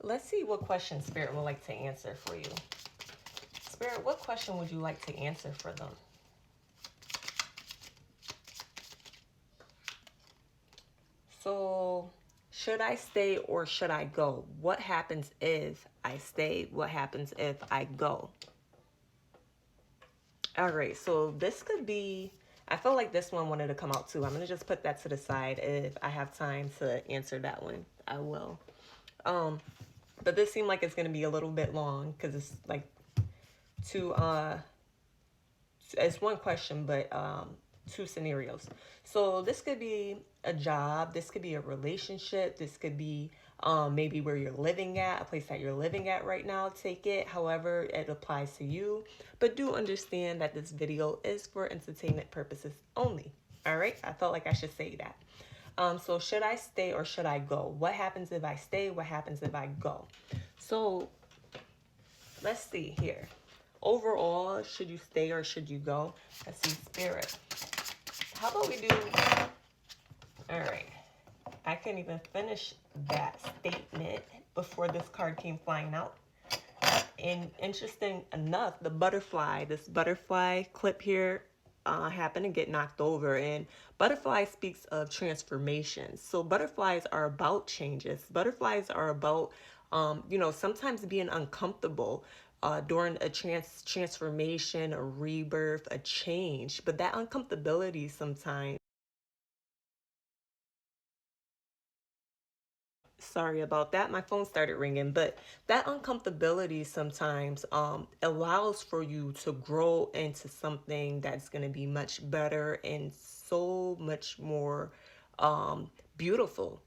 Let's see what question Spirit would like to answer for you. Spirit, what question would you like to answer for them? So, should I stay or should I go? What happens if I stay? What happens if I go? All right, so this could be, I feel like this one wanted to come out too. I'm going to just put that to the side. If I have time to answer that one, I will. But this seemed like it's going to be a little bit long because it's like two, it's one question, but two scenarios. So this could be a job, this could be a relationship, this could be maybe where you're living at, a place that you're living at right now. Take it however it applies to you, but do understand that this video is for entertainment purposes only. All right, I felt like I should say that. So should I stay or should I go? What happens if I stay? What happens if I go? So let's see here. Overall, should you stay or should you go? Let's see, Spirit. How about we do... All right. I can't even finish that statement before this card came flying out. And interesting enough, the butterfly, this butterfly clip here happened to get knocked over. And butterfly speaks of transformation. So butterflies are about changes. Butterflies are about, sometimes being uncomfortable during a transformation, a rebirth, a change. But that uncomfortability sometimes, sorry about that, my phone started ringing, but that uncomfortability sometimes allows for you to grow into something that's going to be much better and so much more beautiful.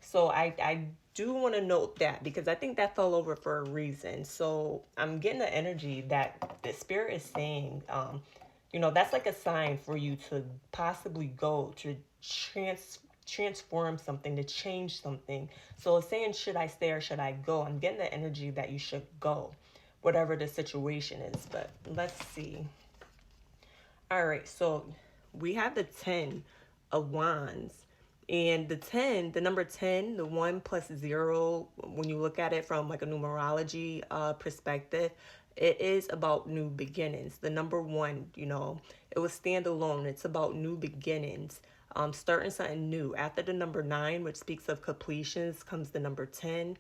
So I do want to note that because I think that fell over for a reason. So I'm getting the energy that the Spirit is saying, that's like a sign for you to possibly go to transform something, to change something. So it's saying, should I stay or should I go? I'm getting the energy that you should go, whatever the situation is. But let's see. All right, so we have the 10 of Wands. And the 10, the number 10, the 1 plus 0, when you look at it from like a numerology perspective, it is about new beginnings. The number 1, it will stand alone. It's about new beginnings, starting something new. After the number 9, which speaks of completions, comes the number 10.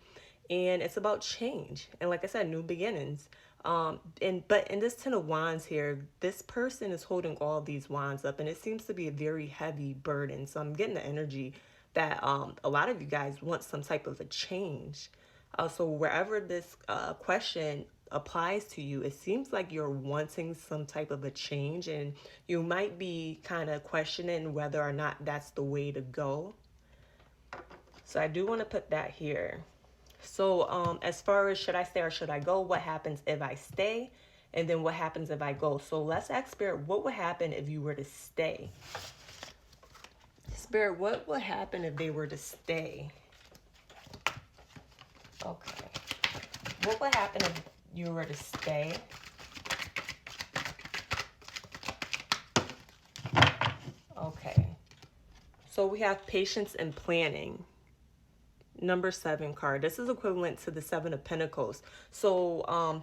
And it's about change. And like I said, new beginnings. But in this 10 of Wands here, this person is holding all these wands up, and it seems to be a very heavy burden. So I'm getting the energy that a lot of you guys want some type of a change. So wherever this question applies to you, it seems like you're wanting some type of a change, and you might be kind of questioning whether or not that's the way to go. So I do want to put that here. So as far as should I stay or should I go, what happens if I stay? And then what happens if I go? So let's ask Spirit, what would happen if you were to stay? Spirit, what would happen if they were to stay? Okay. What would happen if you were to stay? Okay. So we have patience and planning. Number 7 card. This is equivalent to the 7 of Pentacles. So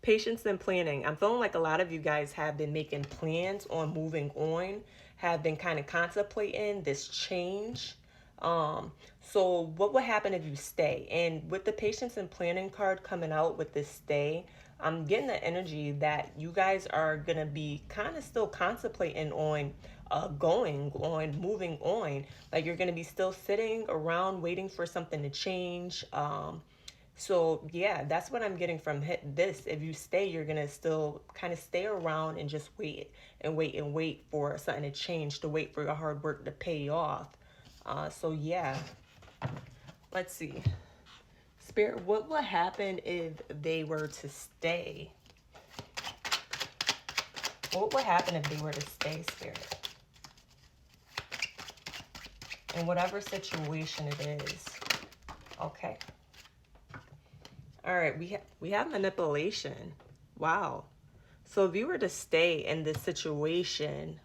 patience and planning. I'm feeling like a lot of you guys have been making plans on moving on, have been kind of contemplating this change. So what would happen if you stay? And with the patience and planning card coming out with this stay, I'm getting the energy that you guys are going to be kind of still contemplating on going on, moving on. Like you're going to be still sitting around waiting for something to change. So yeah, that's what I'm getting from this. If you stay, you're going to still kind of stay around and just wait and wait and wait for something to change, to wait for your hard work to pay off. So yeah, let's see. Spirit, what would happen if they were to stay? What would happen if they were to stay, Spirit? In whatever situation it is. Okay. All right, we have manipulation. Wow. So if you were to stay in this situation,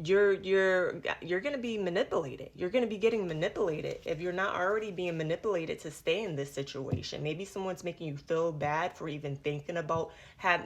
you're going to be manipulated. You're going to be getting manipulated if you're not already being manipulated to stay in this situation. Maybe someone's making you feel bad for even thinking about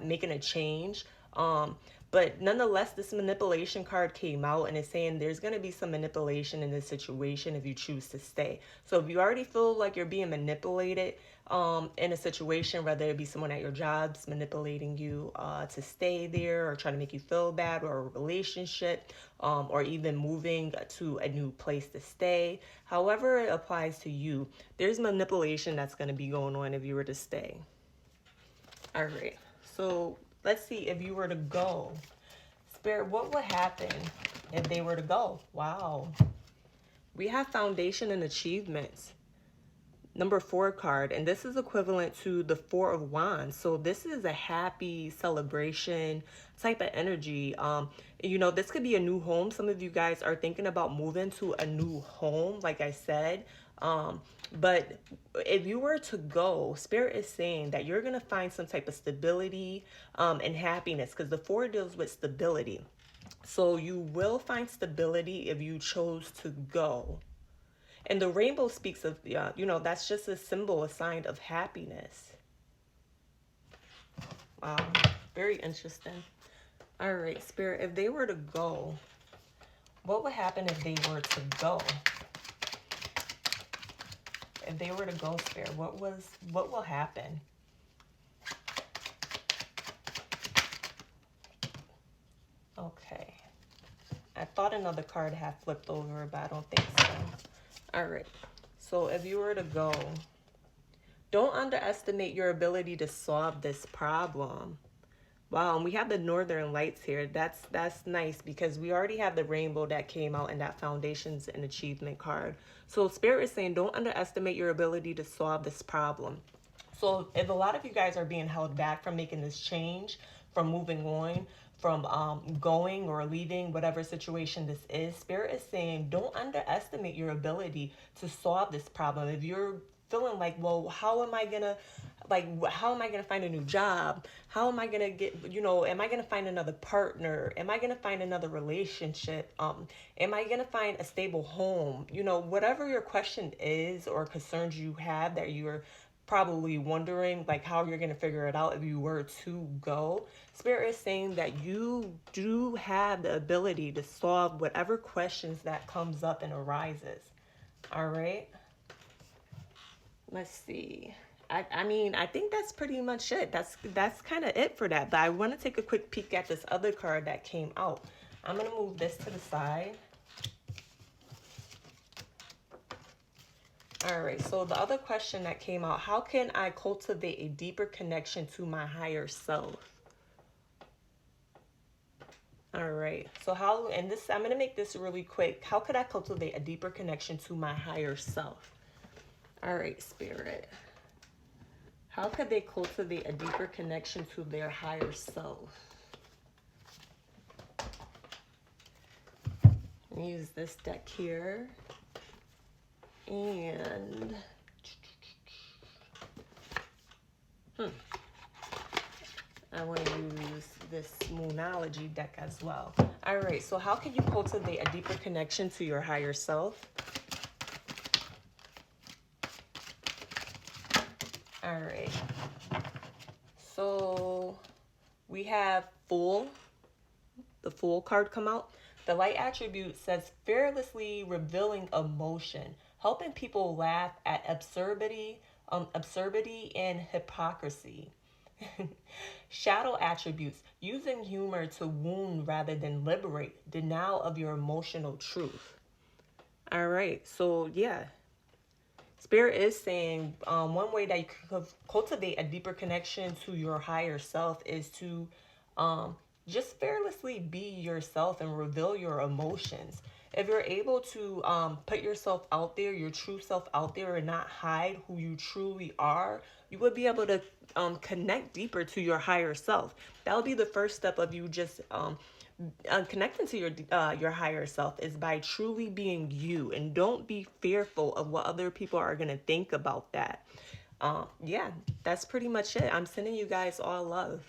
making a change. But nonetheless, this manipulation card came out and it's saying there's going to be some manipulation in this situation if you choose to stay. So if you already feel like you're being manipulated in a situation, whether it be someone at your job's manipulating you to stay there or trying to make you feel bad, or a relationship, or even moving to a new place to stay, however it applies to you, there's manipulation that's going to be going on if you were to stay. All right, so let's see if you were to go. Spirit, what would happen if they were to go? Wow. We have foundation and achievements. Number 4 card, and this is equivalent to the 4 of Wands. So this is a happy celebration type of energy. You know, this could be a new home. Some of you guys are thinking about moving to a new home, like I said. But if you were to go, Spirit is saying that you're going to find some type of stability and happiness, because the 4 deals with stability. So you will find stability if you chose to go. And the rainbow speaks of, you know, that's just a symbol, a sign of happiness. Wow, very interesting. All right, Spirit, if they were to go, what would happen if they were to go? If they were to go, Spirit, what will happen? Okay. I thought another card had flipped over, but I don't think so. All right, so if you were to go, don't underestimate your ability to solve this problem. Wow, and we have the Northern Lights here. That's nice, because we already have the rainbow that came out in that foundations and achievement card. So Spirit is saying don't underestimate your ability to solve this problem. So if a lot of you guys are being held back from making this change, from moving on, from going or leaving whatever situation this is, Spirit is saying don't underestimate your ability to solve this problem. If you're feeling like, well, how am I gonna find a new job? How am I gonna get, you know, am I gonna find another partner? Am I gonna find another relationship? Am I gonna find a stable home? You know, whatever your question is or concerns you have that you're probably wondering, like, how you're going to figure it out if you were to go, Spirit is saying that you do have the ability to solve whatever questions that comes up and arises. All right, let's see. I mean, I think that's pretty much it. That's kind of it for that. But I want to take a quick peek at this other card that came out. I'm going to move this to the side. All right, so the other question that came out, how can I cultivate a deeper connection to my higher self? All right, so how, and this, I'm going to make this really quick. How could I cultivate a deeper connection to my higher self? All right, Spirit. How could they cultivate a deeper connection to their higher self? Use this deck here. And I want to use this Moonology deck as well. All right, so how can you cultivate a deeper connection to your higher self? All right, so we have Fool, the Fool card come out. The light attribute says fearlessly revealing emotion, helping people laugh at absurdity and hypocrisy. Shadow attributes, using humor to wound rather than liberate, denial of your emotional truth. All right, so yeah. Spirit is saying one way that you can cultivate a deeper connection to your higher self is to just fearlessly be yourself and reveal your emotions. If you're able to put yourself out there, your true self out there, and not hide who you truly are, you would be able to connect deeper to your higher self. That would be the first step of you just connecting to your higher self, is by truly being you, and don't be fearful of what other people are going to think about that. Yeah, that's pretty much it. I'm sending you guys all love.